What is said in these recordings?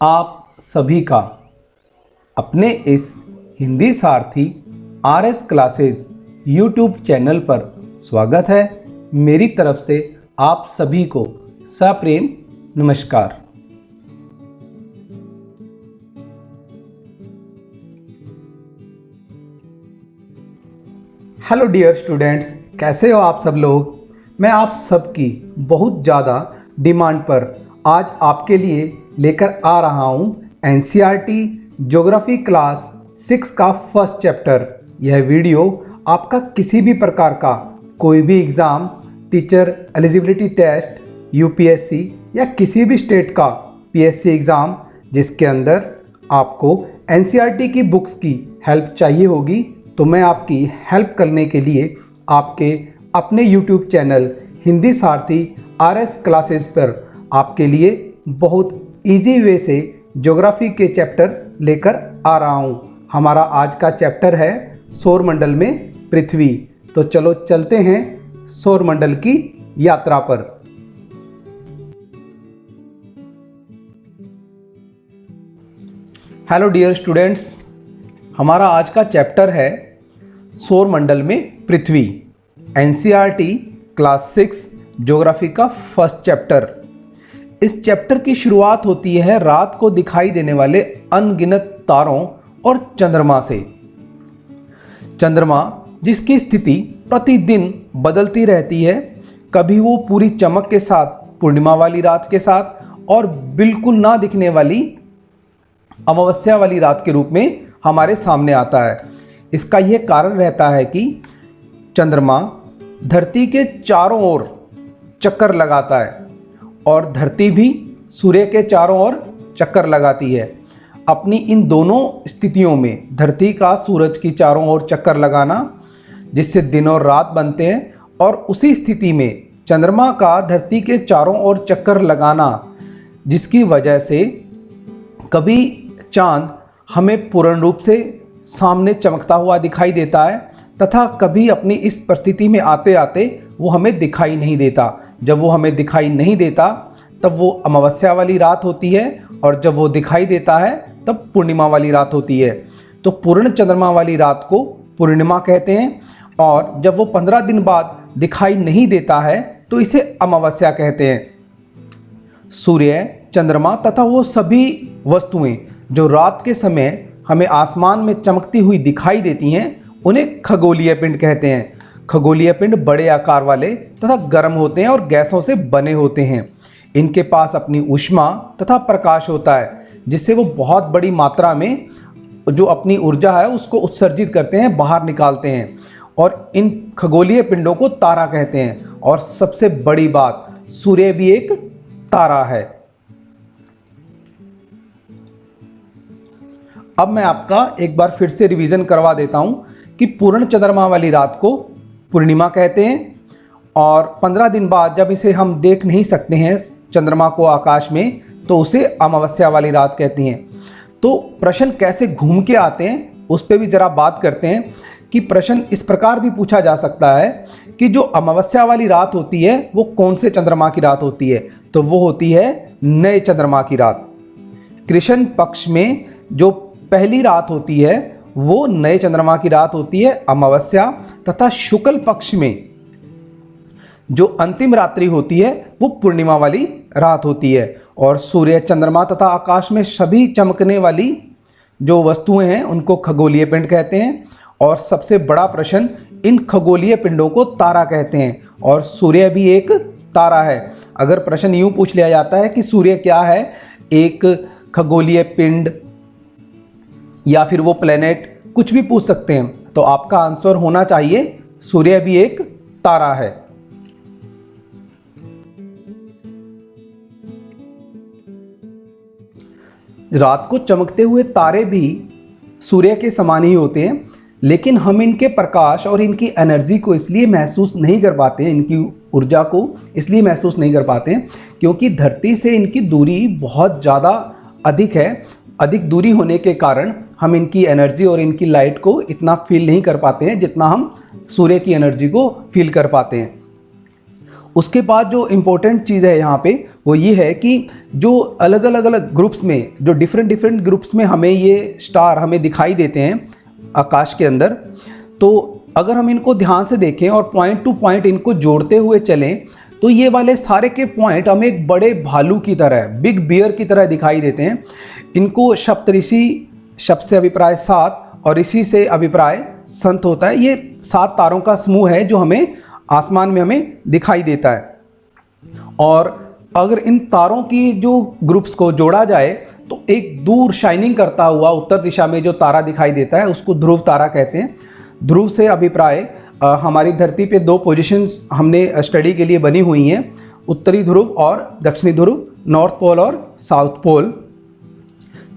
आप सभी का अपने इस हिंदी सारथी RS क्लासेस यूट्यूब चैनल पर स्वागत है। मेरी तरफ से आप सभी को सप्रेम नमस्कार। हेलो डियर स्टूडेंट्स, कैसे हो आप सब लोग। मैं आप सबकी बहुत ज़्यादा डिमांड पर आज आपके लिए लेकर आ रहा हूँ NCERT ज्योग्राफी क्लास 6 का फर्स्ट चैप्टर। यह वीडियो आपका किसी भी प्रकार का कोई भी exam, teacher eligibility test, UPSC या किसी भी स्टेट का PSC एग्ज़ाम जिसके अंदर आपको NCERT की बुक्स की हेल्प चाहिए होगी, तो मैं आपकी हेल्प करने के लिए आपके अपने YouTube चैनल हिंदी सारथी RS क्लासेस पर आपके लिए बहुत इजी वे से ज्योग्राफी के चैप्टर लेकर आ रहा हूँ। हमारा आज का चैप्टर है सौरमंडल में पृथ्वी। तो चलो चलते हैं सौरमंडल की यात्रा पर। हेलो डियर स्टूडेंट्स, हमारा आज का चैप्टर है सौरमंडल में पृथ्वी। NCERT क्लास 6 ज्योग्राफी का फर्स्ट चैप्टर। इस चैप्टर की शुरुआत होती है रात को दिखाई देने वाले अनगिनत तारों और चंद्रमा से। चंद्रमा जिसकी स्थिति प्रतिदिन बदलती रहती है, कभी वो पूरी चमक के साथ पूर्णिमा वाली रात के साथ और बिल्कुल ना दिखने वाली अमावस्या वाली रात के रूप में हमारे सामने आता है। इसका यह कारण रहता है कि चंद्रमा धरती के चारों ओर चक्कर लगाता है और धरती भी सूर्य के चारों ओर चक्कर लगाती है। अपनी इन दोनों स्थितियों में धरती का सूरज की चारों ओर चक्कर लगाना, जिससे दिन और रात बनते हैं, और उसी स्थिति में चंद्रमा का धरती के चारों ओर चक्कर लगाना, जिसकी वजह से कभी चांद हमें पूर्ण रूप से सामने चमकता हुआ दिखाई देता है तथा कभी अपनी इस परिस्थिति में आते आते वो हमें दिखाई नहीं देता। जब वो हमें दिखाई नहीं देता तब वो अमावस्या वाली रात होती है, और जब वो दिखाई देता है तब पूर्णिमा वाली रात होती है। तो पूर्ण चंद्रमा वाली रात को पूर्णिमा कहते हैं, और जब वो 15 दिन बाद दिखाई नहीं देता है तो इसे अमावस्या कहते हैं। सूर्य, चंद्रमा तथा वो सभी वस्तुएं जो रात के समय हमें आसमान में चमकती हुई दिखाई देती हैं, उन्हें खगोलीय पिंड कहते हैं। खगोलीय पिंड बड़े आकार वाले तथा गर्म होते हैं और गैसों से बने होते हैं। इनके पास अपनी ऊष्मा तथा प्रकाश होता है, जिससे वो बहुत बड़ी मात्रा में जो अपनी ऊर्जा है उसको उत्सर्जित करते हैं, बाहर निकालते हैं, और इन खगोलीय पिंडों को तारा कहते हैं। और सबसे बड़ी बात, सूर्य भी एक तारा है। अब मैं आपका एक बार फिर से रिवीजन करवा देता हूँ कि पूर्ण चंद्रमा वाली रात को पूर्णिमा कहते हैं, और 15 दिन बाद जब इसे हम देख नहीं सकते हैं चंद्रमा को आकाश में, तो उसे अमावस्या वाली रात कहती हैं। तो प्रश्न कैसे घूम के आते हैं उस पर भी ज़रा बात करते हैं कि प्रश्न इस प्रकार भी पूछा जा सकता है कि जो अमावस्या वाली रात होती है वो कौन से चंद्रमा की रात होती है। तो वो होती है नए चंद्रमा की रात। कृष्ण पक्ष में जो पहली रात होती है वो नए चंद्रमा की रात होती है, अमावस्या, तथा शुक्ल पक्ष में जो अंतिम रात्रि होती है वो पूर्णिमा वाली रात होती है। और सूर्य, चंद्रमा तथा आकाश में सभी चमकने वाली जो वस्तुएं हैं उनको खगोलीय पिंड कहते हैं। और सबसे बड़ा प्रश्न, इन खगोलीय पिंडों को तारा कहते हैं, और सूर्य भी एक तारा है। अगर प्रश्न यूं पूछ लिया जाता है कि सूर्य क्या है, एक खगोलीय पिंड या फिर वो प्लेनेट, कुछ भी पूछ सकते हैं, तो आपका आंसर होना चाहिए सूर्य भी एक तारा है। रात को चमकते हुए तारे भी सूर्य के समान ही होते हैं, लेकिन हम इनके प्रकाश और इनकी एनर्जी को इसलिए महसूस नहीं कर पाते हैं, इनकी ऊर्जा को इसलिए महसूस नहीं कर पाते हैं क्योंकि धरती से इनकी दूरी बहुत ज़्यादा अधिक है। अधिक दूरी होने के कारण हम इनकी एनर्जी और इनकी लाइट को इतना फील नहीं कर पाते हैं जितना हम सूर्य की एनर्जी को फील कर पाते हैं। उसके बाद जो इम्पोर्टेंट चीज़ है यहाँ पे वो ये है कि जो अलग अलग ग्रुप्स में, जो डिफरेंट ग्रुप्स में हमें ये स्टार हमें दिखाई देते हैं आकाश के अंदर, तो अगर हम इनको ध्यान से देखें और पॉइंट टू पॉइंट इनको जोड़ते हुए चलें तो ये वाले सारे के पॉइंट हमें एक बड़े भालू की तरह, बिग बियर की तरह दिखाई देते हैं। इनको सप्तऋषि, शब्द से अभिप्राय 7 और ऋषि से अभिप्राय संत होता है। ये 7 तारों का समूह है जो हमें आसमान में हमें दिखाई देता है। और अगर इन तारों की जो ग्रुप्स को जोड़ा जाए तो एक दूर शाइनिंग करता हुआ उत्तर दिशा में जो तारा दिखाई देता है उसको ध्रुव तारा कहते हैं। ध्रुव से अभिप्राय हमारी धरती पे 2 पोजीशंस हमने स्टडी के लिए बनी हुई हैं, उत्तरी ध्रुव और दक्षिणी ध्रुव, नॉर्थ पोल और साउथ पोल।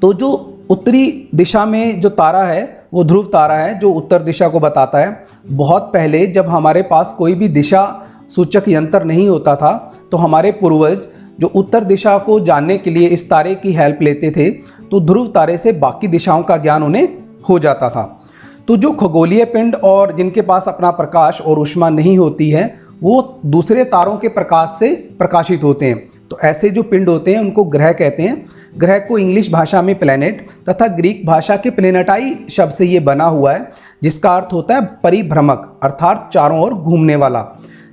तो जो उत्तरी दिशा में जो तारा है वो ध्रुव तारा है जो उत्तर दिशा को बताता है। बहुत पहले जब हमारे पास कोई भी दिशा सूचक यंत्र नहीं होता था तो हमारे पूर्वज जो उत्तर दिशा को जानने के लिए इस तारे की हेल्प लेते थे, तो ध्रुव तारे से बाकी दिशाओं का ज्ञान उन्हें हो जाता था। तो जो खगोलीय पिंड और जिनके पास अपना प्रकाश और ऊष्मा नहीं होती है वो दूसरे तारों के प्रकाश से प्रकाशित होते हैं। तो ऐसे जो पिंड होते हैं उनको ग्रह कहते हैं। ग्रह को इंग्लिश भाषा में प्लैनेट तथा ग्रीक भाषा के प्लेनेटाई शब्द से ये बना हुआ है, जिसका अर्थ होता है परिभ्रमक, अर्थात चारों ओर घूमने वाला।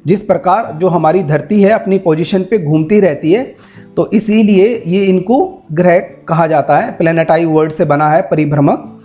जिस प्रकार जो हमारी धरती है अपनी पोजीशन पे घूमती रहती है, तो इसीलिए ये इनको ग्रह कहा जाता है, प्लेनेटाई वर्ड से बना है परिभ्रमक।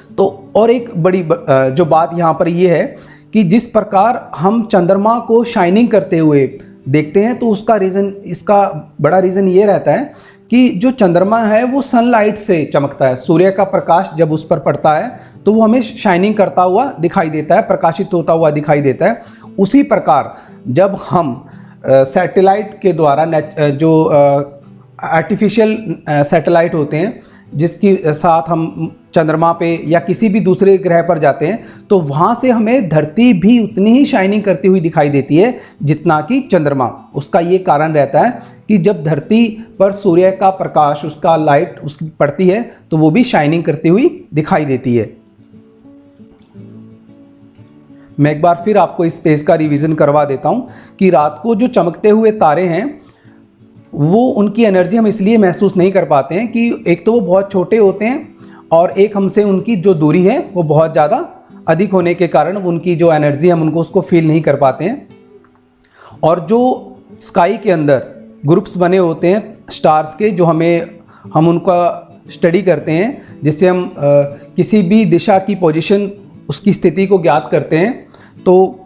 तो और एक बड़ी जो बात यहाँ पर ये है कि जिस प्रकार हम चंद्रमा को शाइनिंग करते हुए देखते हैं तो उसका रीज़न, इसका बड़ा रीज़न ये रहता है कि जो चंद्रमा है वो सनलाइट से चमकता है। सूर्य का प्रकाश जब उस पर पड़ता है तो वो हमें शाइनिंग करता हुआ दिखाई देता है, प्रकाशित होता हुआ दिखाई देता है। उसी प्रकार जब हम सैटेलाइट के द्वारा जो आर्टिफिशियल सैटेलाइट होते हैं जिसके साथ हम चंद्रमा पे या किसी भी दूसरे ग्रह पर जाते हैं तो वहाँ से हमें धरती भी उतनी ही शाइनिंग करती हुई दिखाई देती है जितना कि चंद्रमा। उसका ये कारण रहता है कि जब धरती पर सूर्य का प्रकाश, उसका लाइट उसकी पड़ती है तो वो भी शाइनिंग करती हुई दिखाई देती है। मैं एक बार फिर आपको इस स्पेस का रिवीजन करवा देता हूँ कि रात को जो चमकते हुए तारे हैं वो, उनकी एनर्जी हम इसलिए महसूस नहीं कर पाते हैं कि एक तो वो बहुत छोटे होते हैं और एक हमसे उनकी जो दूरी है वो बहुत ज़्यादा अधिक होने के कारण उनकी जो एनर्जी हम उनको उसको फील नहीं कर पाते हैं। और जो स्काई के अंदर ग्रुप्स बने होते हैं स्टार्स के, जो हम उनका स्टडी करते हैं, जिससे हम किसी भी दिशा की पोजीशन, उसकी स्थिति को ज्ञात करते हैं, तो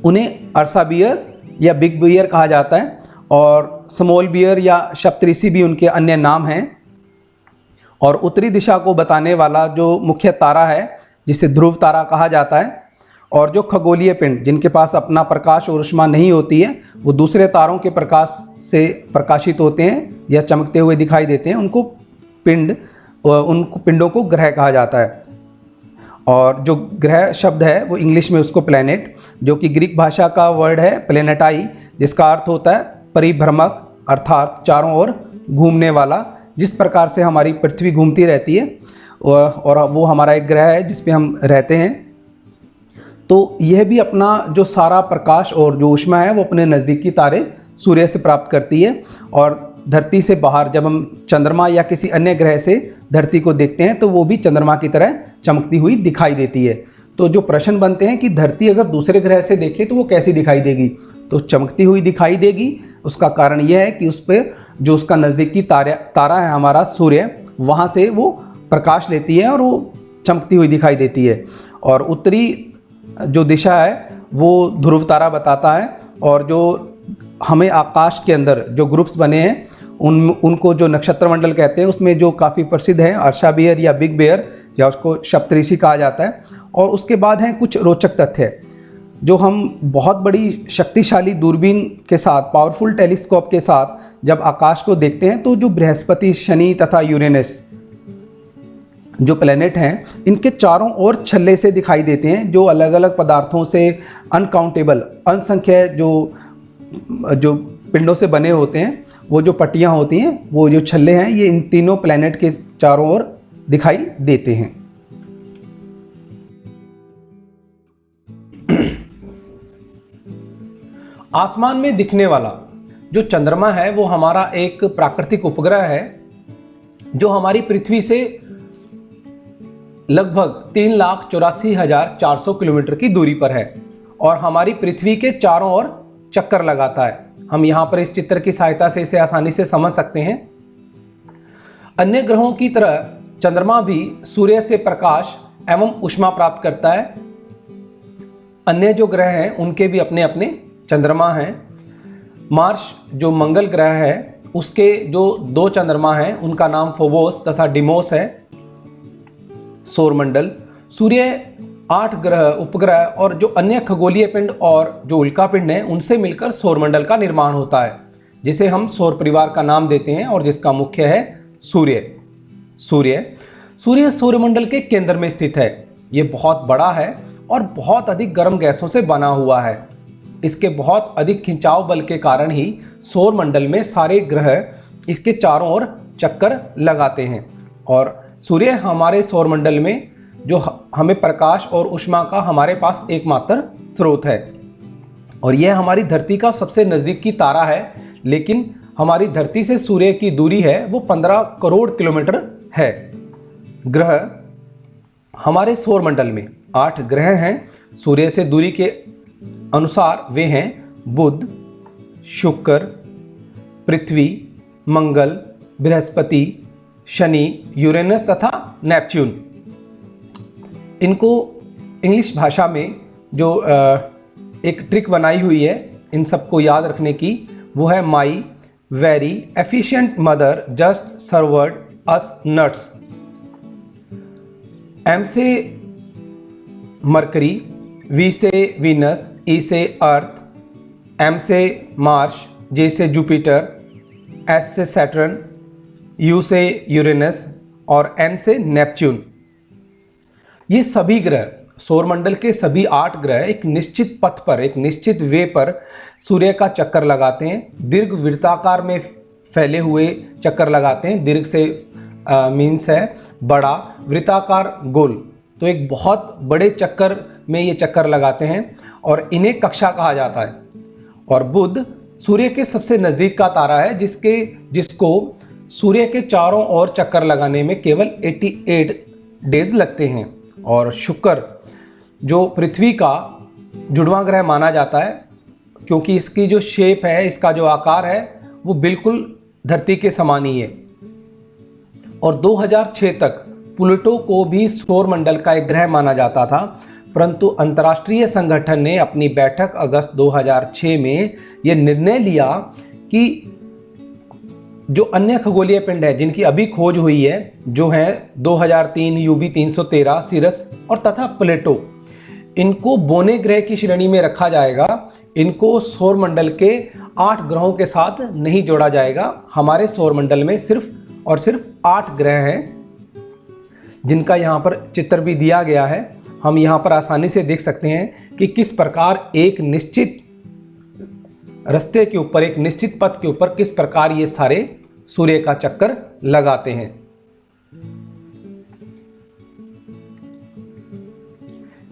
उन्हें अर्सा बियर या बिग बियर कहा जाता है और स्मॉल बियर या सप्तऋषि भी उनके अन्य नाम हैं। और उत्तरी दिशा को बताने वाला जो मुख्य तारा है जिसे ध्रुव तारा कहा जाता है, और जो खगोलीय पिंड जिनके पास अपना प्रकाश और ऊष्मा नहीं होती है वो दूसरे तारों के प्रकाश से प्रकाशित होते हैं या चमकते हुए दिखाई देते हैं, उन पिंडों को ग्रह कहा जाता है। और जो ग्रह शब्द है वो इंग्लिश में उसको प्लैनेट, जो कि ग्रीक भाषा का वर्ड है प्लेनेटाई, जिसका अर्थ होता है परिभ्रमक, अर्थात चारों ओर घूमने वाला। जिस प्रकार से हमारी पृथ्वी घूमती रहती है और वो हमारा एक ग्रह है जिस पे हम रहते हैं, तो यह भी अपना जो सारा प्रकाश और जो ऊष्मा है वो अपने नज़दीकी तारे सूर्य से प्राप्त करती है। और धरती से बाहर जब हम चंद्रमा या किसी अन्य ग्रह से धरती को देखते हैं तो वो भी चंद्रमा की तरह चमकती हुई दिखाई देती है। तो जो प्रश्न बनते हैं कि धरती अगर दूसरे ग्रह से देखे तो वो कैसी दिखाई देगी, तो चमकती हुई दिखाई देगी। उसका कारण यह है कि उस पर जो उसका नज़दीकी तारा है हमारा सूर्य, वहाँ से वो प्रकाश लेती है और वो चमकती हुई दिखाई देती है। और उत्तरी जो दिशा है वो ध्रुव तारा बताता है। और जो हमें आकाश के अंदर जो ग्रुप्स बने हैं उनको जो नक्षत्र मंडल कहते हैं उसमें जो काफ़ी प्रसिद्ध है अर्शा बियर या बिग बियर या उसको सप्तऋषि कहा जाता है। और उसके बाद हैं कुछ रोचक तथ्य जो हम बहुत बड़ी शक्तिशाली दूरबीन के साथ, पावरफुल टेलीस्कोप के साथ जब आकाश को देखते हैं तो जो बृहस्पति, शनि तथा यूरेनस जो प्लेनेट हैं इनके चारों ओर छल्ले से दिखाई देते हैं, जो अलग अलग पदार्थों से अनकाउंटेबल, असंख्य जो पिंडों से बने होते हैं, वो जो पट्टियाँ होती हैं, वो जो छल्ले हैं, ये इन तीनों प्लेनेट के चारों ओर दिखाई देते हैं। आसमान में दिखने वाला जो चंद्रमा है वो हमारा एक प्राकृतिक उपग्रह है जो हमारी पृथ्वी से लगभग 3,84,400 किलोमीटर की दूरी पर है और हमारी पृथ्वी के चारों ओर चक्कर लगाता है। हम यहाँ पर इस चित्र की सहायता से इसे आसानी से समझ सकते हैं। अन्य ग्रहों की तरह चंद्रमा भी सूर्य से प्रकाश एवं ऊष्मा प्राप्त करता है। अन्य जो ग्रह हैं उनके भी अपने अपने चंद्रमा हैं। मार्स जो मंगल ग्रह है उसके जो 2 चंद्रमा हैं उनका नाम फोबोस तथा डिमोस है। सौरमंडल, सूर्य 8 ग्रह, उपग्रह और जो अन्य खगोलीय पिंड और जो उल्का पिंड हैं उनसे मिलकर सौरमंडल का निर्माण होता है, जिसे हम सौर परिवार का नाम देते हैं और जिसका मुख्य है सूर्य सौरमंडल के केंद्र में स्थित है। ये बहुत बड़ा है और बहुत अधिक गर्म गैसों से बना हुआ है। इसके बहुत अधिक खिंचाव बल के कारण ही सौरमंडल में सारे ग्रह इसके चारों ओर चक्कर लगाते हैं और सूर्य हमारे सौरमंडल में जो हमें प्रकाश और ऊष्मा का हमारे पास एकमात्र स्रोत है और यह हमारी धरती का सबसे नज़दीक की तारा है। लेकिन हमारी धरती से सूर्य की दूरी है वो 15 करोड़ किलोमीटर है। ग्रह, हमारे सौरमंडल में 8 ग्रह हैं। सूर्य से दूरी के अनुसार वे हैं बुध, शुक्र, पृथ्वी, मंगल, बृहस्पति, शनि, यूरेनस तथा नेपच्यून। इनको इंग्लिश भाषा में जो एक ट्रिक बनाई हुई है इन सबको याद रखने की, वो है my very efficient mother just served us nuts. M से मरकरी, वी से वीनस, ई से अर्थ, एम से मार्स, जे से जुपिटर, एस से सैटर्न, यू से यूरेनस और एन से नेपच्यून। ये सभी ग्रह, सौरमंडल के सभी 8 ग्रह एक निश्चित पथ पर, एक निश्चित वे पर सूर्य का चक्कर लगाते हैं। दीर्घ वृत्ताकार में फैले हुए चक्कर लगाते हैं। दीर्घ से मीन्स है बड़ा, वृत्ताकार गोल, तो एक बहुत बड़े चक्कर में ये चक्कर लगाते हैं और इन्हें कक्षा कहा जाता है। और बुध सूर्य के सबसे नज़दीक का तारा है जिसको सूर्य के चारों ओर चक्कर लगाने में केवल 88 डेज लगते हैं। और शुक्र जो पृथ्वी का जुड़वां ग्रह माना जाता है क्योंकि इसकी जो शेप है, इसका जो आकार है वो बिल्कुल धरती के समान ही है। और 2006 तक प्लूटो को भी सौरमंडल का एक ग्रह माना जाता था, परंतु अंतर्राष्ट्रीय संगठन ने अपनी बैठक अगस्त 2006 में यह निर्णय लिया कि जो अन्य खगोलीय पिंड है जिनकी अभी खोज हुई है, जो है 2003 यूबी 313, सिरस और तथा प्लेटो, इनको बोने ग्रह की श्रेणी में रखा जाएगा। इनको सौरमंडल के 8 ग्रहों के साथ नहीं जोड़ा जाएगा। हमारे सौरमंडल में सिर्फ और सिर्फ 8 ग्रह हैं जिनका यहाँ पर चित्र भी दिया गया है। हम यहाँ पर आसानी से देख सकते हैं कि किस प्रकार एक निश्चित रास्ते के ऊपर, एक निश्चित पथ के ऊपर किस प्रकार ये सारे सूर्य का चक्कर लगाते हैं।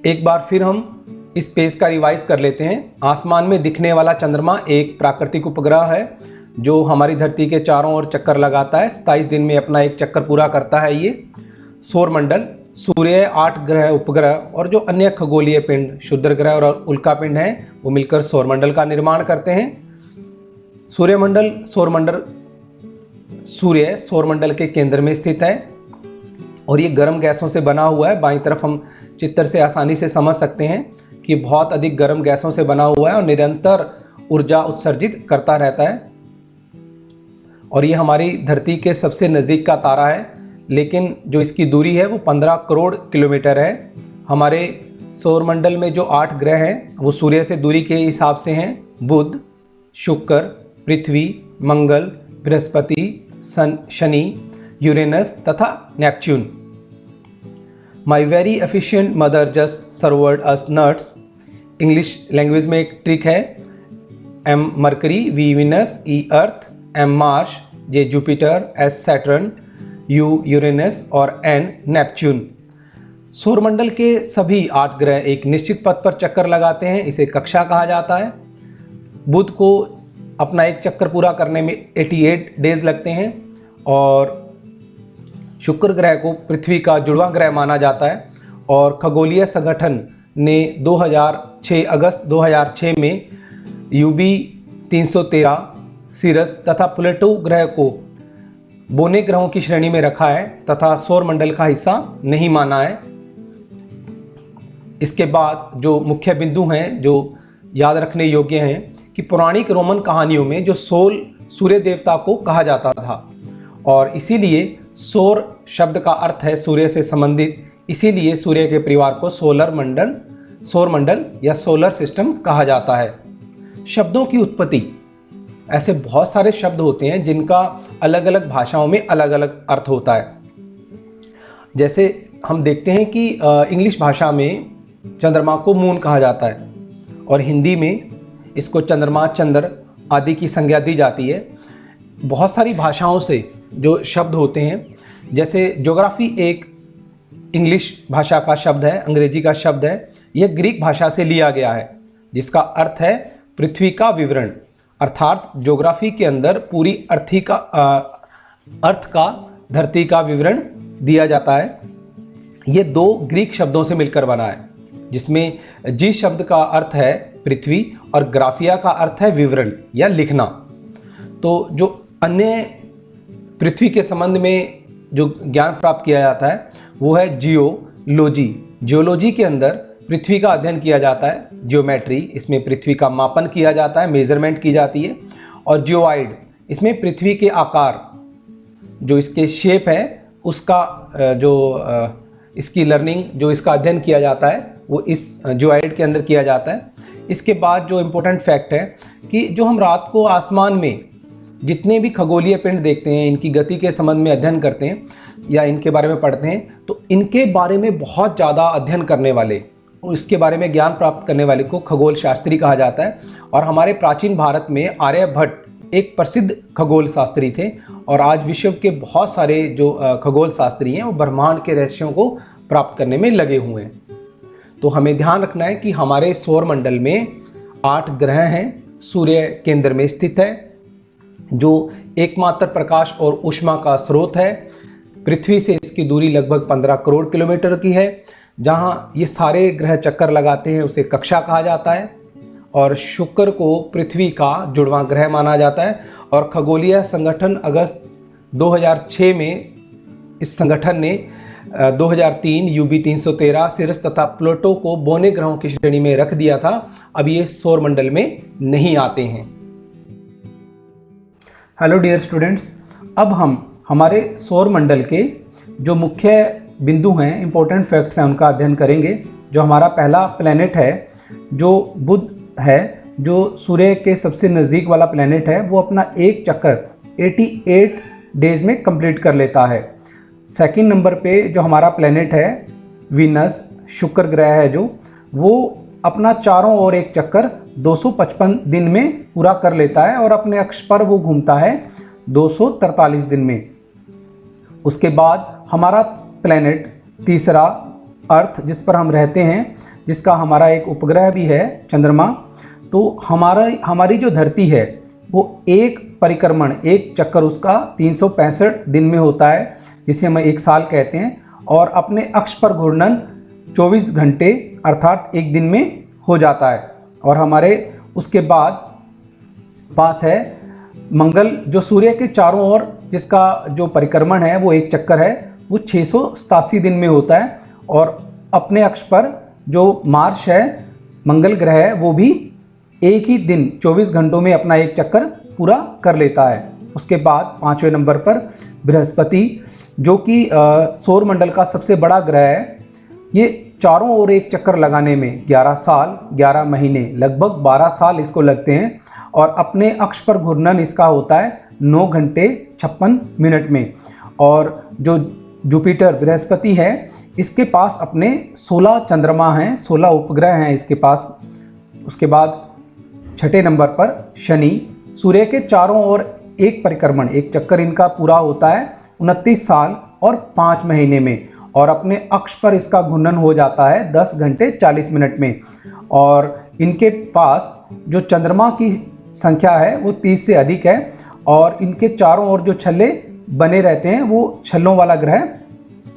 एक बार फिर हम इस पेज का रिवाइज कर लेते हैं। आसमान में दिखने वाला चंद्रमा एक प्राकृतिक उपग्रह है जो हमारी धरती के चारों ओर चक्कर लगाता है। 27 दिन में अपना एक चक्कर पूरा करता है ये। सौरमंडल, सूर्य, 8 ग्रह, उपग्रह और जो अन्य खगोलीय पिंड, क्षुद्र ग्रह और उल्का पिंड हैं, वो मिलकर सौरमंडल का निर्माण करते हैं। सूर्य सौरमंडल के केंद्र में स्थित है और ये गर्म गैसों से बना हुआ है। बाईं तरफ हम चित्र से आसानी से समझ सकते हैं कि बहुत अधिक गर्म गैसों से बना हुआ है और निरंतर ऊर्जा उत्सर्जित करता रहता है। और ये हमारी धरती के सबसे नज़दीक का तारा है, लेकिन जो इसकी दूरी है वो 15 करोड़ किलोमीटर है। हमारे सौरमंडल में जो 8 ग्रह हैं वो सूर्य से दूरी के हिसाब से हैं बुध, शुक्र, पृथ्वी, मंगल, बृहस्पति, शनि, यूरेनस तथा Neptune. My very efficient mother just served us nuts. English language में एक ट्रिक है, M Mercury, V Venus, E Earth, M Mars, J Jupiter, S Saturn, U Uranus और एन नेपच्यून। सौरमंडल के सभी 8 ग्रह एक निश्चित पथ पर चक्कर लगाते हैं, इसे कक्षा कहा जाता है। बुध को अपना एक चक्कर पूरा करने में 88 डेज लगते हैं और शुक्र ग्रह को पृथ्वी का जुड़वां ग्रह माना जाता है। और खगोलीय संगठन ने 2006 अगस्त 2006 में यूबी 313 सीरस तथा प्लूटो ग्रह को बोने ग्रहों की श्रेणी में रखा है तथा सौर मंडल का हिस्सा नहीं माना है। इसके बाद जो मुख्य बिंदु हैं जो याद रखने योग्य हैं कि पौराणिक रोमन कहानियों में जो सोल सूर्य देवता को कहा जाता था और इसीलिए सौर शब्द का अर्थ है सूर्य से संबंधित, इसीलिए सूर्य के परिवार को सौर मंडल या सोलर सिस्टम कहा जाता है। शब्दों की उत्पत्ति, ऐसे बहुत सारे शब्द होते हैं जिनका अलग अलग भाषाओं में अलग अलग अर्थ होता है। जैसे हम देखते हैं कि इंग्लिश भाषा में चंद्रमा को मून कहा जाता है और हिंदी में इसको चंद्रमा, चंद्र आदि की संज्ञा दी जाती है। बहुत सारी भाषाओं से जो शब्द होते हैं, जैसे ज्योग्राफी एक इंग्लिश भाषा का शब्द है, अंग्रेजी का शब्द है, यह ग्रीक भाषा से लिया गया है जिसका अर्थ है पृथ्वी का विवरण। अर्थात ज्योग्राफी के अंदर पूरी अर्थ का धरती का विवरण दिया जाता है। ये दो ग्रीक शब्दों से मिलकर बना है, जिसमें जी शब्द का अर्थ है पृथ्वी और ग्राफिया का अर्थ है विवरण या लिखना। तो जो अन्य पृथ्वी के संबंध में जो ज्ञान प्राप्त किया जाता है वो है जियोलॉजी। जियोलॉजी के अंदर पृथ्वी का अध्ययन किया जाता है, जियोमेट्री, इसमें पृथ्वी का मापन किया जाता है, मेजरमेंट की जाती है। और जियोइड, इसमें पृथ्वी के आकार, जो इसके शेप है उसका इसकी लर्निंग, जो इसका अध्ययन किया जाता है वो इस जियोइड के अंदर किया जाता है। इसके बाद जो इम्पोर्टेंट फैक्ट है कि जो हम रात को आसमान में जितने भी खगोलीय पिंड देखते हैं, इनकी गति के संबंध में अध्ययन करते हैं या इनके बारे में पढ़ते हैं, तो इनके बारे में बहुत ज़्यादा अध्ययन करने वाले, इसके बारे में ज्ञान प्राप्त करने वाले को खगोल शास्त्री कहा जाता है। और हमारे प्राचीन भारत में आर्यभट्ट एक प्रसिद्ध खगोल शास्त्री थे और आज विश्व के बहुत सारे जो खगोल शास्त्री हैं वो ब्रह्मांड के रहस्यों को प्राप्त करने में लगे हुए हैं। तो हमें ध्यान रखना है कि हमारे सौर मंडल में 8 ग्रह हैं, सूर्य केंद्र में स्थित है जो एकमात्र प्रकाश और ऊष्मा का स्रोत है। पृथ्वी से इसकी दूरी लगभग 15 करोड़ किलोमीटर की है। जहाँ ये सारे ग्रह चक्कर लगाते हैं उसे कक्षा कहा जाता है और शुक्र को पृथ्वी का जुड़वां ग्रह माना जाता है। और खगोलीय संगठन अगस्त 2006 में इस संगठन ने 2003 यूबी 313 सिरस तथा प्लूटो को बोने ग्रहों की श्रेणी में रख दिया था। अब ये सौर मंडल में नहीं आते हैं। हेलो डियर स्टूडेंट्स, अब हम हमारे सौर मंडल के जो मुख्य बिंदु हैं, इंपॉर्टेंट फैक्ट्स हैं, उनका अध्ययन करेंगे। जो हमारा पहला प्लैनेट है जो बुध है, जो सूर्य के सबसे नज़दीक वाला प्लैनेट है, वो अपना एक चक्कर 88 डेज में कंप्लीट कर लेता है। सेकंड नंबर पे जो हमारा प्लैनेट है वीनस, शुक्र ग्रह है जो, वो अपना चारों ओर एक चक्कर 255 दिन में पूरा कर लेता है और अपने अक्ष पर वो घूमता है 243 दिन में। उसके बाद हमारा प्लैनेट तीसरा अर्थ, जिस पर हम रहते हैं, जिसका हमारा एक उपग्रह भी है चंद्रमा। तो हमारी जो धरती है वो एक परिक्रमण, एक चक्कर उसका 365 दिन में होता है, जिसे हम एक साल कहते हैं। और अपने अक्ष पर घूर्णन 24 घंटे अर्थात एक दिन में हो जाता है। और हमारे उसके बाद पास है मंगल, जो सूर्य के चारों ओर जिसका जो परिक्रमण है वो एक चक्कर है, वो 687 दिन में होता है। और अपने अक्ष पर जो मार्स है, मंगल ग्रह है, वो भी एक ही दिन 24 घंटों में अपना एक चक्कर पूरा कर लेता है। उसके बाद 5वें नंबर पर बृहस्पति, जो कि सौर मंडल का सबसे बड़ा ग्रह है। ये चारों ओर एक चक्कर लगाने में 11 साल 11 महीने लगभग 12 साल इसको लगते हैं। और अपने अक्ष पर घूर्णन इसका होता है 9 घंटे 56 मिनट में। और जो जुपिटर बृहस्पति है, इसके पास अपने 16 चंद्रमा हैं, 16 उपग्रह हैं इसके पास। उसके बाद 6ठे नंबर पर शनि, सूर्य के चारों ओर एक परिक्रमण, एक चक्कर इनका पूरा होता है 29 साल और 5 महीने में। और अपने अक्ष पर इसका घूर्णन हो जाता है 10 घंटे 40 मिनट में। और इनके पास जो चंद्रमा की संख्या है वो 30 से अधिक है और इनके चारों ओर जो छल्ले बने रहते हैं वो छल्लों वाला ग्रह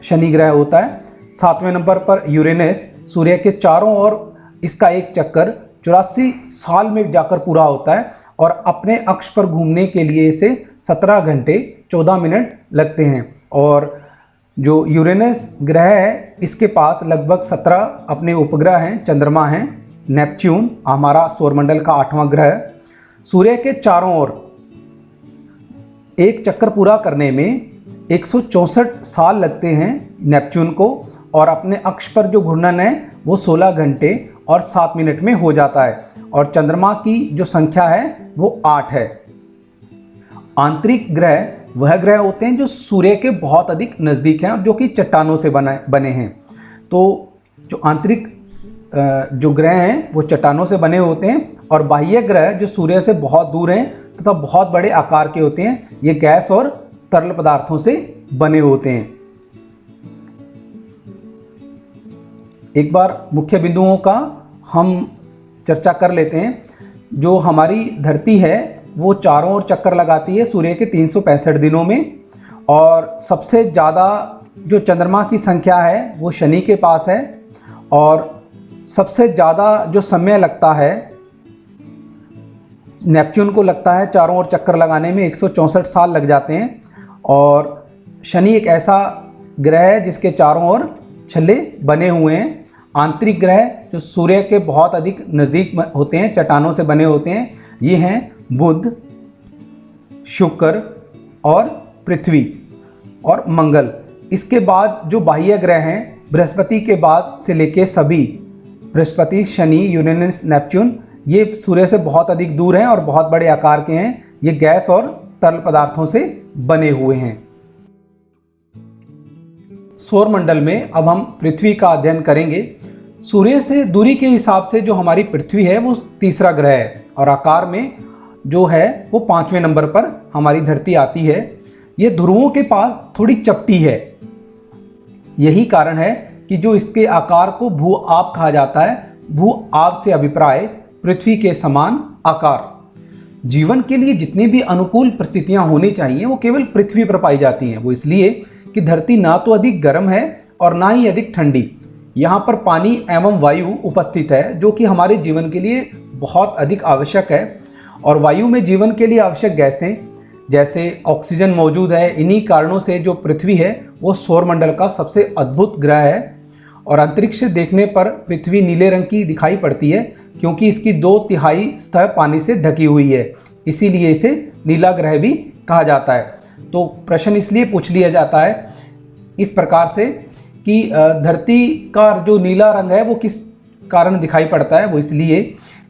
शनि ग्रह होता है। 7वें नंबर पर यूरेनस, सूर्य के चारों ओर इसका एक चक्कर 84 साल में जाकर पूरा होता है और अपने अक्ष पर घूमने के लिए इसे 17 घंटे 14 मिनट लगते हैं। और जो यूरेनस ग्रह है इसके पास लगभग 17 अपने उपग्रह हैं, चंद्रमा हैं। नेपच्यून हमारा सौरमंडल का 8वां ग्रह, सूर्य के चारों ओर एक चक्कर पूरा करने में 164 साल लगते हैं नेपच्यून को और अपने अक्ष पर जो घूर्णन है वो 16 घंटे और 7 मिनट में हो जाता है। और चंद्रमा की जो संख्या है वो 8 है। आंतरिक ग्रह वह ग्रह होते हैं जो सूर्य के बहुत अधिक नज़दीक हैं और जो कि चट्टानों से बने हैं। तो जो आंतरिक जो ग्रह हैं वो चट्टानों से बने होते हैं और बाह्य ग्रह जो सूर्य से बहुत दूर हैं तथा बहुत बड़े आकार के होते हैं, ये गैस और तरल पदार्थों से बने होते हैं। एक बार मुख्य बिंदुओं का हम चर्चा कर लेते हैं। जो हमारी धरती है वो चारों ओर चक्कर लगाती है सूर्य के 365 दिनों में और सबसे ज़्यादा जो चंद्रमा की संख्या है वो शनि के पास है और सबसे ज़्यादा जो समय लगता है नेपच्यून को लगता है चारों ओर चक्कर लगाने में 164 साल लग जाते हैं। और शनि एक ऐसा ग्रह है जिसके चारों ओर छल्ले बने हुए हैं। आंतरिक ग्रह जो सूर्य के बहुत अधिक नज़दीक होते हैं, चट्टानों से बने होते हैं, ये हैं बुध, शुक्र और पृथ्वी और मंगल। इसके बाद जो बाह्य ग्रह हैं बृहस्पति के बाद से लेके सभी, बृहस्पति, शनि, यूरेनस, नेपच्यून, ये सूर्य से बहुत अधिक दूर हैं और बहुत बड़े आकार के हैं। ये गैस और तरल पदार्थों से बने हुए हैं। सौरमंडल में अब हम पृथ्वी का अध्ययन करेंगे। सूर्य से दूरी के हिसाब से जो हमारी पृथ्वी है वो तीसरा ग्रह है और आकार में जो है वो 5वें नंबर पर हमारी धरती आती है। ये ध्रुवों के पास थोड़ी चपटी है। यही कारण है कि जो इसके आकार को भू आप कहा जाता है। भू आप से अभिप्राय पृथ्वी के समान आकार। जीवन के लिए जितनी भी अनुकूल परिस्थितियां होनी चाहिए वो केवल पृथ्वी पर पाई जाती हैं। वो इसलिए कि धरती ना तो अधिक गर्म है और ना ही अधिक ठंडी। यहाँ पर पानी एवं वायु उपस्थित है जो कि हमारे जीवन के लिए बहुत अधिक आवश्यक है। और वायु में जीवन के लिए आवश्यक गैसें जैसे ऑक्सीजन मौजूद है। इन्हीं कारणों से जो पृथ्वी है वो सौरमंडल का सबसे अद्भुत ग्रह है। और अंतरिक्ष से देखने पर पृथ्वी नीले रंग की दिखाई पड़ती है क्योंकि इसकी 2/3 सतह पानी से ढकी हुई है, इसीलिए इसे नीला ग्रह भी कहा जाता है। तो प्रश्न इसलिए पूछ लिया जाता है इस प्रकार से कि धरती का जो नीला रंग है वो किस कारण दिखाई पड़ता है। वो इसलिए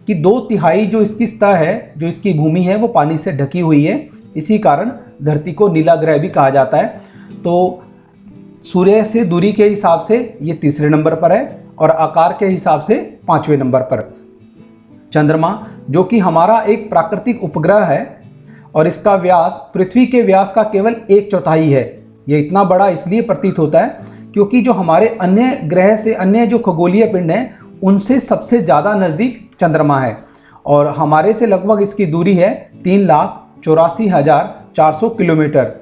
कि 2/3 जो इसकी सतह है, जो इसकी भूमि है वो पानी से ढकी हुई है, इसी कारण धरती को नीला ग्रह भी कहा जाता है। तो सूर्य से दूरी के हिसाब से ये तीसरे नंबर पर है और आकार के हिसाब से 5वें नंबर पर। चंद्रमा जो कि हमारा एक प्राकृतिक उपग्रह है और इसका व्यास पृथ्वी के व्यास का केवल 1/4 है। ये इतना बड़ा इसलिए प्रतीत होता है क्योंकि जो हमारे अन्य ग्रह से, अन्य जो खगोलीय पिंड हैं उनसे सबसे ज़्यादा नज़दीक चंद्रमा है और हमारे से लगभग इसकी दूरी है 3,84,400 किलोमीटर।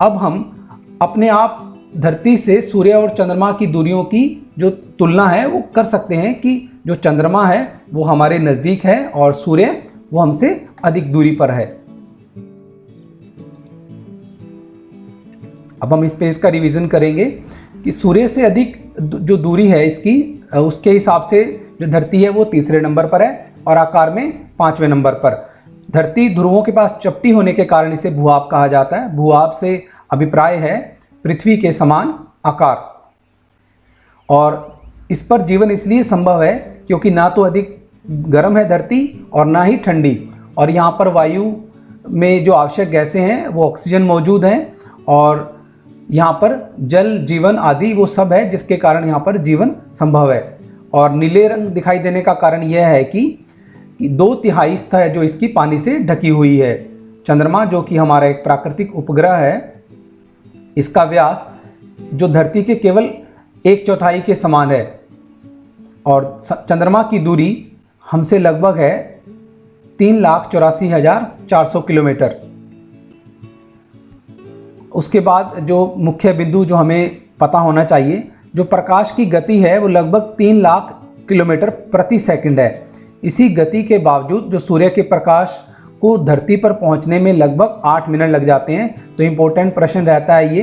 अब हम अपने आप धरती से सूर्य और चंद्रमा की दूरियों की जो तुलना है वो कर सकते हैं कि जो चंद्रमा है वो हमारे नज़दीक है और सूर्य वो हमसे अधिक दूरी पर है। अब हम इस पे इसका रिवीजन करेंगे कि सूर्य से अधिक जो दूरी है इसकी, उसके हिसाब से जो धरती है वो तीसरे नंबर पर है और आकार में 5वें नंबर पर। धरती ध्रुवों के पास चपटी होने के कारण इसे भूआब कहा जाता है। भूआब से अभिप्राय है पृथ्वी के समान आकार। और इस पर जीवन इसलिए संभव है क्योंकि ना तो अधिक गर्म है धरती और ना ही ठंडी। और यहाँ पर वायु में जो आवश्यक गैसें हैं वो ऑक्सीजन मौजूद हैं और यहाँ पर जल, जीवन आदि वो सब है जिसके कारण यहाँ पर जीवन संभव है। और नीले रंग दिखाई देने का कारण यह है कि 2/3 सतह जो इसकी पानी से ढकी हुई है। चंद्रमा जो कि हमारा एक प्राकृतिक उपग्रह है, इसका व्यास जो धरती के केवल 1/4 के समान है और चंद्रमा की दूरी हमसे लगभग है 3,84,400 किलोमीटर। उसके बाद जो मुख्य बिंदु जो हमें पता होना चाहिए, जो प्रकाश की गति है वो लगभग 3 लाख किलोमीटर प्रति सेकंड है। इसी गति के बावजूद जो सूर्य के प्रकाश को धरती पर पहुंचने में लगभग 8 मिनट लग जाते हैं। तो इम्पोर्टेंट प्रश्न रहता है ये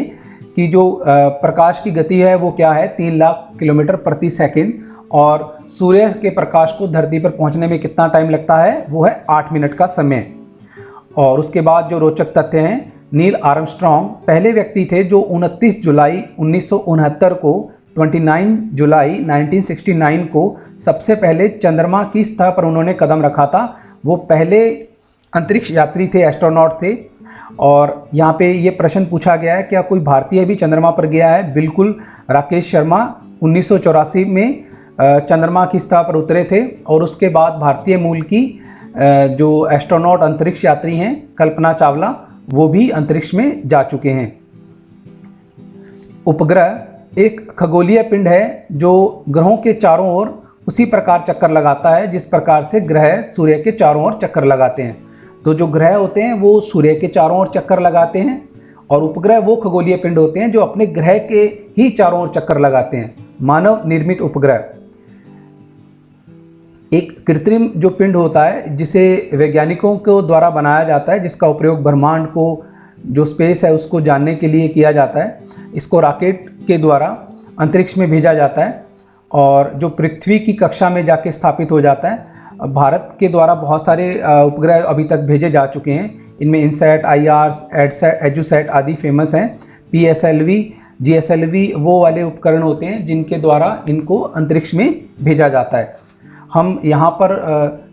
कि जो प्रकाश की गति है वो क्या है, 3 लाख किलोमीटर प्रति सेकंड, और सूर्य के प्रकाश को धरती पर पहुंचने में कितना टाइम लगता है, वो है 8 मिनट का समय। और उसके बाद जो रोचक तथ्य हैं, नील आर्मस्ट्रॉन्ग पहले व्यक्ति थे जो 29 जुलाई 1969 को 29 जुलाई 1969 को सबसे पहले चंद्रमा की सतह पर उन्होंने कदम रखा था। वो पहले अंतरिक्ष यात्री थे, एस्ट्रोनॉट थे। और यहाँ पे ये प्रश्न पूछा गया है, क्या कोई भारतीय भी चंद्रमा पर गया है? बिल्कुल, राकेश शर्मा 1984 में चंद्रमा की सतह पर उतरे थे। और उसके बाद भारतीय मूल की जो एस्ट्रोनॉट अंतरिक्ष यात्री हैं, कल्पना चावला, वो भी अंतरिक्ष में जा चुके हैं। उपग्रह एक खगोलीय पिंड है जो ग्रहों के चारों ओर उसी प्रकार चक्कर लगाता है जिस प्रकार से ग्रह सूर्य के चारों ओर चक्कर लगाते हैं। तो जो ग्रह होते हैं वो सूर्य के चारों ओर चक्कर लगाते हैं, और उपग्रह वो खगोलीय पिंड होते हैं जो अपने ग्रह के ही चारों ओर चक्कर लगाते हैं। मानव निर्मित उपग्रह एक कृत्रिम जो पिंड होता है जिसे वैज्ञानिकों को द्वारा बनाया जाता है, जिसका उपयोग ब्रह्मांड को, जो स्पेस है उसको जानने के लिए किया जाता है। इसको रॉकेट के द्वारा अंतरिक्ष में भेजा जाता है और जो पृथ्वी की कक्षा में जाके स्थापित हो जाता है। भारत के द्वारा बहुत सारे उपग्रह अभी तक भेजे जा चुके हैं। इनमें इनसैट, आईआर्स, एडसैट, एजुसैट आदि फेमस हैं। पीएसएलवी, जीएसएलवी वो वाले उपकरण होते हैं जिनके द्वारा इनको अंतरिक्ष में भेजा जाता है। हम यहाँ पर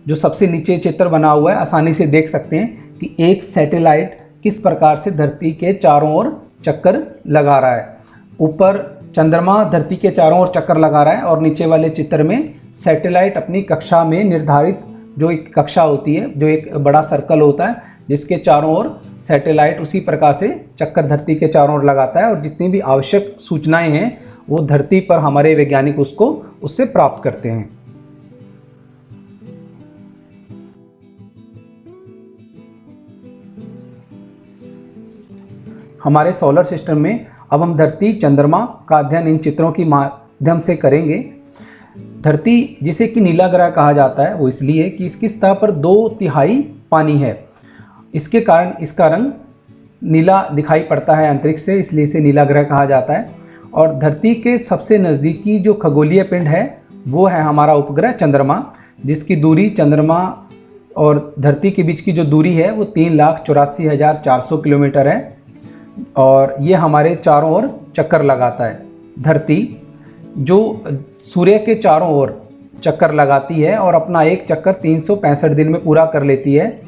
जो सबसे नीचे चित्र बना हुआ है आसानी से देख सकते हैं कि एक सैटेलाइट किस प्रकार से धरती के चारों ओर चक्कर लगा रहा है। ऊपर चंद्रमा धरती के चारों ओर चक्कर लगा रहा है और नीचे वाले चित्र में सैटेलाइट अपनी कक्षा में निर्धारित जो एक कक्षा होती है, जो एक बड़ा सर्कल होता है जिसके चारों ओर सैटेलाइट उसी प्रकार से चक्कर धरती के चारों ओर लगाता है, और जितनी भी आवश्यक सूचनाएं हैं वो धरती पर हमारे वैज्ञानिक उससे प्राप्त करते हैं। हमारे सोलर सिस्टम में अब हम धरती, चंद्रमा का अध्ययन इन चित्रों के माध्यम से करेंगे। धरती जिसे कि नीला ग्रह कहा जाता है वो इसलिए कि इसकी सतह पर 2/3 पानी है। इसके कारण इसका रंग नीला दिखाई पड़ता है अंतरिक्ष से, इसलिए इसे नीला ग्रह कहा जाता है। और धरती के सबसे नज़दीकी जो खगोलीय पिंड है वो है हमारा उपग्रह चंद्रमा, जिसकी दूरी चंद्रमा और धरती के बीच की जो दूरी है वो 3,84,400 किलोमीटर है। और ये हमारे चारों ओर चक्कर लगाता है। धरती जो सूर्य के चारों ओर चक्कर लगाती है और अपना एक चक्कर 365 दिन में पूरा कर लेती है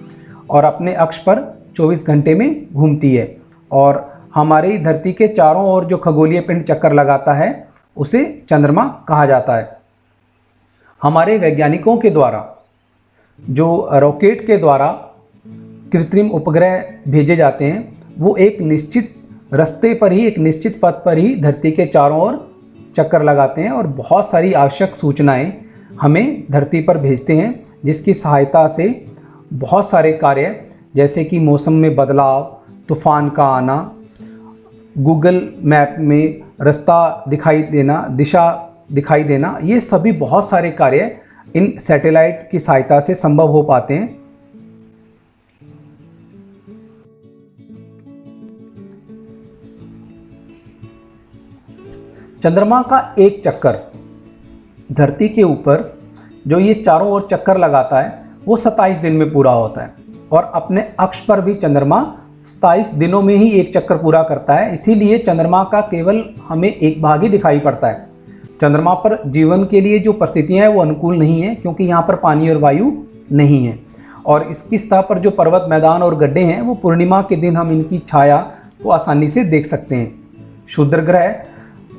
और अपने अक्ष पर 24 घंटे में घूमती है। और हमारी धरती के चारों ओर जो खगोलीय पिंड चक्कर लगाता है उसे चंद्रमा कहा जाता है। हमारे वैज्ञानिकों के द्वारा जो रॉकेट के द्वारा कृत्रिम उपग्रह भेजे जाते हैं वो एक निश्चित रास्ते पर ही, एक निश्चित पथ पर ही धरती के चारों ओर चक्कर लगाते हैं और बहुत सारी आवश्यक सूचनाएं हमें धरती पर भेजते हैं, जिसकी सहायता से बहुत सारे कार्य जैसे कि मौसम में बदलाव, तूफान का आना, गूगल मैप में रास्ता दिखाई देना, दिशा दिखाई देना, ये सभी बहुत सारे कार्य इन सैटेलाइट की सहायता से संभव हो पाते हैं। चंद्रमा का एक चक्कर धरती के ऊपर जो ये चारों ओर चक्कर लगाता है वो 27 दिन में पूरा होता है, और अपने अक्ष पर भी चंद्रमा 27 दिनों में ही एक चक्कर पूरा करता है। इसीलिए चंद्रमा का केवल हमें एक भाग ही दिखाई पड़ता है। चंद्रमा पर जीवन के लिए जो परिस्थितियाँ हैं वो अनुकूल नहीं है, क्योंकि यहाँ पर पानी और वायु नहीं है। और इसकी सतह पर जो पर्वत, मैदान और गड्ढे हैं वो पूर्णिमा के दिन हम इनकी छाया को आसानी से देख सकते हैं। क्षुद्र ग्रह,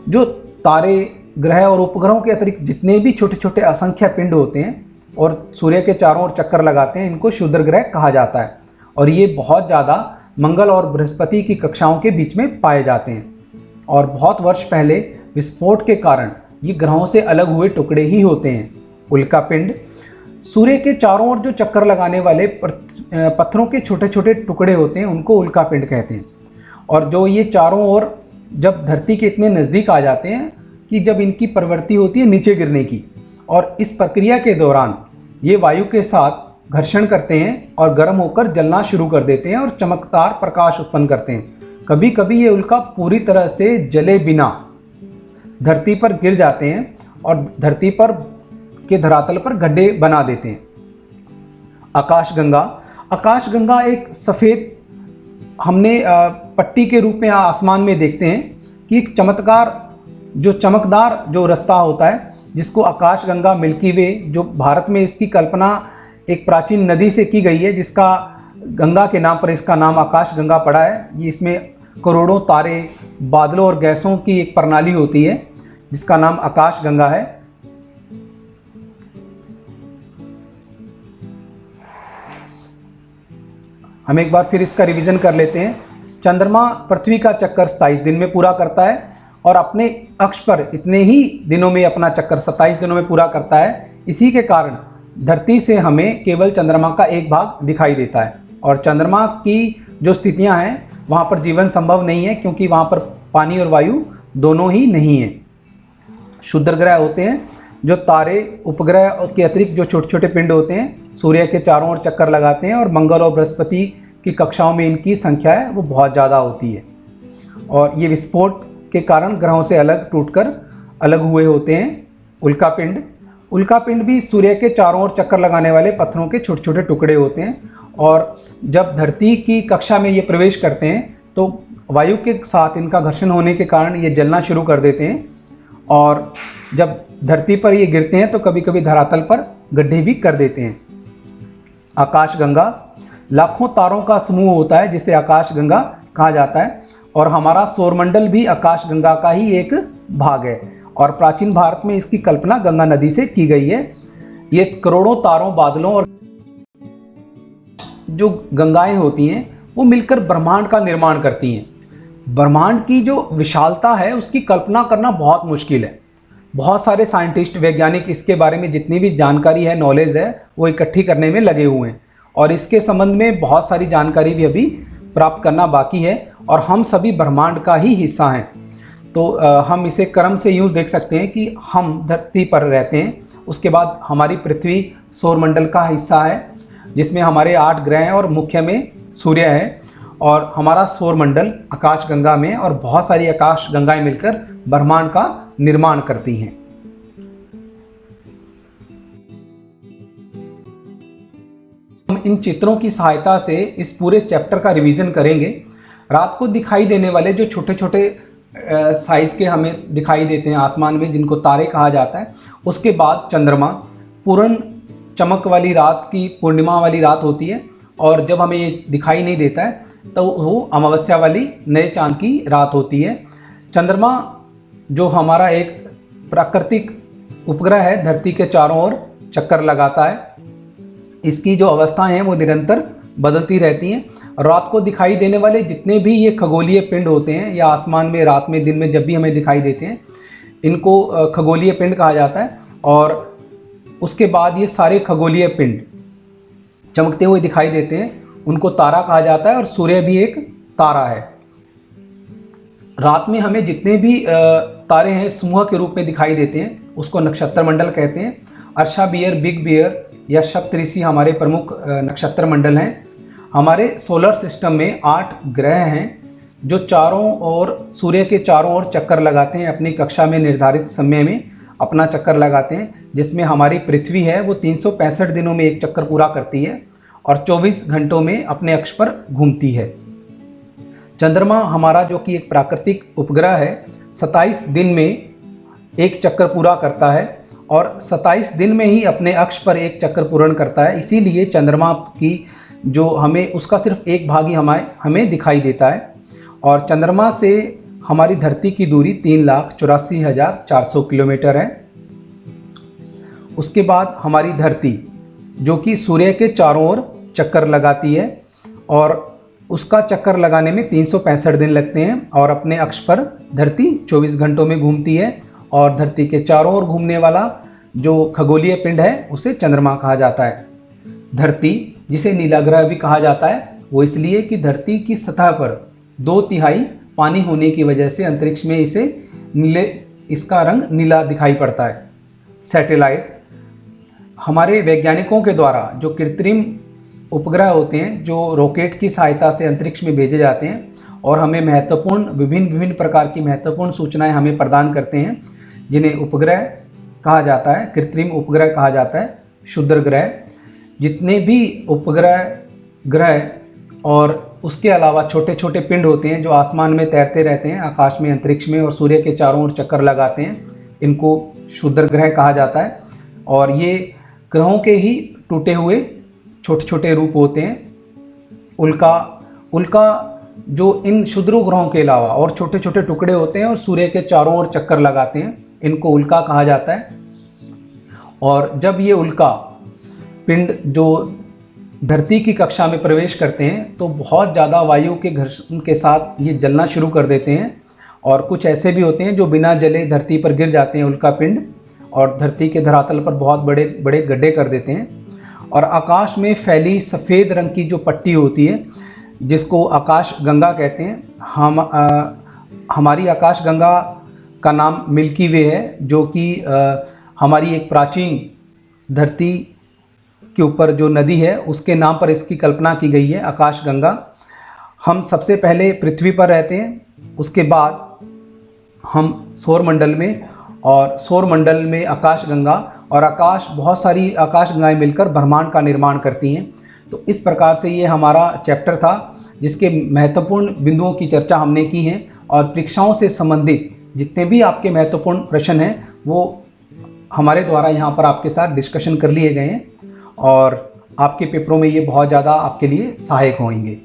जो तारे, ग्रह और उपग्रहों के अतिरिक्त जितने भी छोटे छोटे असंख्य पिंड होते हैं और सूर्य के चारों ओर चक्कर लगाते हैं, इनको क्षुद्र ग्रह कहा जाता है। और ये बहुत ज़्यादा मंगल और बृहस्पति की कक्षाओं के बीच में पाए जाते हैं। और बहुत वर्ष पहले विस्फोट के कारण ये ग्रहों से अलग हुए टुकड़े ही होते हैं। उल्का पिंड सूर्य के चारों ओर जो चक्कर लगाने वाले पत्थरों के छोटे छोटे टुकड़े होते हैं उनको उल्कापिंड कहते हैं। और जो ये चारों ओर जब धरती के इतने नज़दीक आ जाते हैं कि जब इनकी प्रवृत्ति होती है नीचे गिरने की, और इस प्रक्रिया के दौरान ये वायु के साथ घर्षण करते हैं और गर्म होकर जलना शुरू कर देते हैं और चमकदार प्रकाश उत्पन्न करते हैं। कभी कभी ये उल्का पूरी तरह से जले बिना धरती पर गिर जाते हैं और धरती पर के धरातल पर गड्ढे बना देते हैं। आकाशगंगा एक सफ़ेद हमने पट्टी के रूप में आसमान में देखते हैं कि एक चमकदार जो रास्ता होता है जिसको आकाशगंगा, मिल्की वे, जो भारत में इसकी कल्पना एक प्राचीन नदी से की गई है जिसका गंगा के नाम पर इसका नाम आकाशगंगा पड़ा है। ये इसमें करोड़ों तारे, बादलों और गैसों की एक प्रणाली होती है जिसका नाम आकाशगंगा है। हम एक बार फिर इसका रिवीजन कर लेते हैं। चंद्रमा पृथ्वी का चक्कर 27 दिन में पूरा करता है और अपने अक्ष पर इतने ही दिनों में अपना चक्कर 27 दिनों में पूरा करता है। इसी के कारण धरती से हमें केवल चंद्रमा का एक भाग दिखाई देता है और चंद्रमा की जो स्थितियां हैं वहाँ पर जीवन संभव नहीं है क्योंकि वहाँ पर पानी और वायु दोनों ही नहीं है। क्षुद्र ग्रह होते हैं जो तारे, उपग्रह के अतिरिक्त जो छोटे छोटे पिंड होते हैं सूर्य के चारों ओर चक्कर लगाते हैं और मंगल और बृहस्पति की कक्षाओं में इनकी संख्या है वो बहुत ज़्यादा होती है और ये विस्फोट के कारण ग्रहों से टूटकर अलग हुए होते हैं। उल्कापिंड भी सूर्य के चारों ओर चक्कर लगाने वाले पत्थरों के छोटे छोटे टुकड़े होते हैं और जब धरती की कक्षा में ये प्रवेश करते हैं तो वायु के साथ इनका घर्षण होने के कारण ये जलना शुरू कर देते हैं और जब धरती पर ये गिरते हैं तो कभी कभी धरातल पर गड्ढे भी कर देते हैं। आकाशगंगा लाखों तारों का समूह होता है जिसे आकाशगंगा कहा जाता है और हमारा सौरमंडल भी आकाशगंगा का ही एक भाग है और प्राचीन भारत में इसकी कल्पना गंगा नदी से की गई है। ये करोड़ों तारों, बादलों और जो गंगाएं होती हैं वो मिलकर ब्रह्मांड का निर्माण करती हैं। ब्रह्मांड की जो विशालता है उसकी कल्पना करना बहुत मुश्किल है। बहुत सारे साइंटिस्ट, वैज्ञानिक इसके बारे में जितनी भी जानकारी है, नॉलेज है, वो इकट्ठी करने में लगे हुए हैं और इसके संबंध में बहुत सारी जानकारी भी अभी प्राप्त करना बाकी है और हम सभी ब्रह्मांड का ही हिस्सा हैं। तो हम इसे क्रम से यूँ देख सकते हैं कि हम धरती पर रहते हैं, उसके बाद हमारी पृथ्वी सौरमंडल का हिस्सा है जिसमें हमारे 8 ग्रह हैं और मुख्य में सूर्य है और हमारा सौरमंडल आकाशगंगा में और बहुत सारी आकाशगंगाएं मिलकर ब्रह्मांड का निर्माण करती हैं। हम इन चित्रों की सहायता से इस पूरे चैप्टर का रिवीजन करेंगे। रात को दिखाई देने वाले जो छोटे छोटे साइज़ के हमें दिखाई देते हैं आसमान में जिनको तारे कहा जाता है, उसके बाद चंद्रमा, पूर्ण चमक वाली रात की पूर्णिमा वाली रात होती है और जब हमें ये दिखाई नहीं देता है तो वो अमावस्या वाली नए चांद की रात होती है। चंद्रमा जो हमारा एक प्राकृतिक उपग्रह है, धरती के चारों ओर चक्कर लगाता है। इसकी जो अवस्थाएं हैं वो निरंतर बदलती रहती हैं। रात को दिखाई देने वाले जितने भी ये खगोलीय पिंड होते हैं या आसमान में रात में, दिन में जब भी हमें दिखाई देते हैं, इनको खगोलीय पिंड कहा जाता है और उसके बाद ये सारे खगोलीय पिंड चमकते हुए दिखाई देते हैं, उनको तारा कहा जाता है और सूर्य भी एक तारा है। रात में हमें जितने भी तारे हैं समूह के रूप में दिखाई देते हैं उसको नक्षत्र मंडल कहते हैं। अर्शा बियर, बिग बियर या सप्तऋषि हमारे प्रमुख नक्षत्र मंडल हैं। हमारे सोलर सिस्टम में 8 ग्रह हैं जो चारों ओर सूर्य के चारों ओर चक्कर लगाते हैं, अपनी कक्षा में निर्धारित समय में अपना चक्कर लगाते हैं, जिसमें हमारी पृथ्वी है वो 365 दिनों में एक चक्कर पूरा करती है और 24 घंटों में अपने अक्ष पर घूमती है। चंद्रमा हमारा जो कि एक प्राकृतिक उपग्रह है 27 दिन में एक चक्कर पूरा करता है और 27 दिन में ही अपने अक्ष पर एक चक्कर पूर्ण करता है। इसीलिए चंद्रमा की जो हमें उसका सिर्फ एक भाग ही हमें दिखाई देता है और चंद्रमा से हमारी धरती की दूरी 3,84,400 किलोमीटर है। उसके बाद हमारी धरती जो कि सूर्य के चारों ओर चक्कर लगाती है और उसका चक्कर लगाने में 365 दिन लगते हैं और अपने अक्ष पर धरती 24 घंटों में घूमती है और धरती के चारों ओर घूमने वाला जो खगोलीय पिंड है उसे चंद्रमा कहा जाता है। धरती, जिसे नीला ग्रह भी कहा जाता है, वो इसलिए कि धरती की सतह पर 2/3 पानी होने की वजह से अंतरिक्ष में इसका रंग नीला दिखाई पड़ता है। सैटेलाइट, हमारे वैज्ञानिकों के द्वारा जो कृत्रिम उपग्रह होते हैं जो रॉकेट की सहायता से अंतरिक्ष में भेजे जाते हैं और हमें विभिन्न प्रकार की महत्वपूर्ण सूचनाएं हमें प्रदान करते हैं, जिन्हें उपग्रह कहा जाता है, कृत्रिम उपग्रह कहा जाता है, क्षुद्र ग्रह। जितने भी उपग्रह, ग्रह और उसके अलावा छोटे छोटे पिंड होते हैं जो आसमान में तैरते रहते हैं, आकाश में, अंतरिक्ष में और सूर्य के चारों ओर चक्कर लगाते हैं, इनको क्षुद्र ग्रह कहा जाता है। और ये ग्रहों के ही टूटे हुए छोटे छोटे रूप होते हैं। उल्का जो इन क्षुद्र ग्रहों के अलावा और छोटे छोटे टुकड़े होते हैं और सूर्य के चारों ओर चक्कर लगाते हैं, इनको उल्का कहा जाता है। और जब ये उल्का पिंड जो धरती की कक्षा में प्रवेश करते हैं तो बहुत ज़्यादा वायु के घर्षण के साथ ये जलना शुरू कर देते हैं। और कुछ ऐसे भी होते हैं जो बिना जले धरती पर गिर जाते हैं उल्का पिंड, और धरती के धरातल पर बहुत बड़े बड़े गड्ढे कर देते हैं। और आकाश में फैली सफ़ेद रंग की जो पट्टी होती है, जिसको आकाश गंगा कहते हैं, हमारी आकाश गंगा का नाम मिल्की वे है, जो कि हमारी एक प्राचीन धरती के ऊपर जो नदी है उसके नाम पर इसकी कल्पना की गई है, आकाश गंगा। हम सबसे पहले पृथ्वी पर रहते हैं, उसके बाद हम सौरमंडल में, और सौरमंडल में आकाश गंगा और बहुत सारी आकाश गंगाएं मिलकर ब्रह्मांड का निर्माण करती हैं। तो इस प्रकार से ये हमारा चैप्टर था जिसके महत्वपूर्ण बिंदुओं की चर्चा हमने की है। और परीक्षाओं से संबंधित जितने भी आपके महत्वपूर्ण प्रश्न हैं वो हमारे द्वारा यहाँ पर आपके साथ डिस्कशन कर लिए गए हैं, और आपके पेपरों में ये बहुत ज़्यादा आपके लिए सहायक होंगे।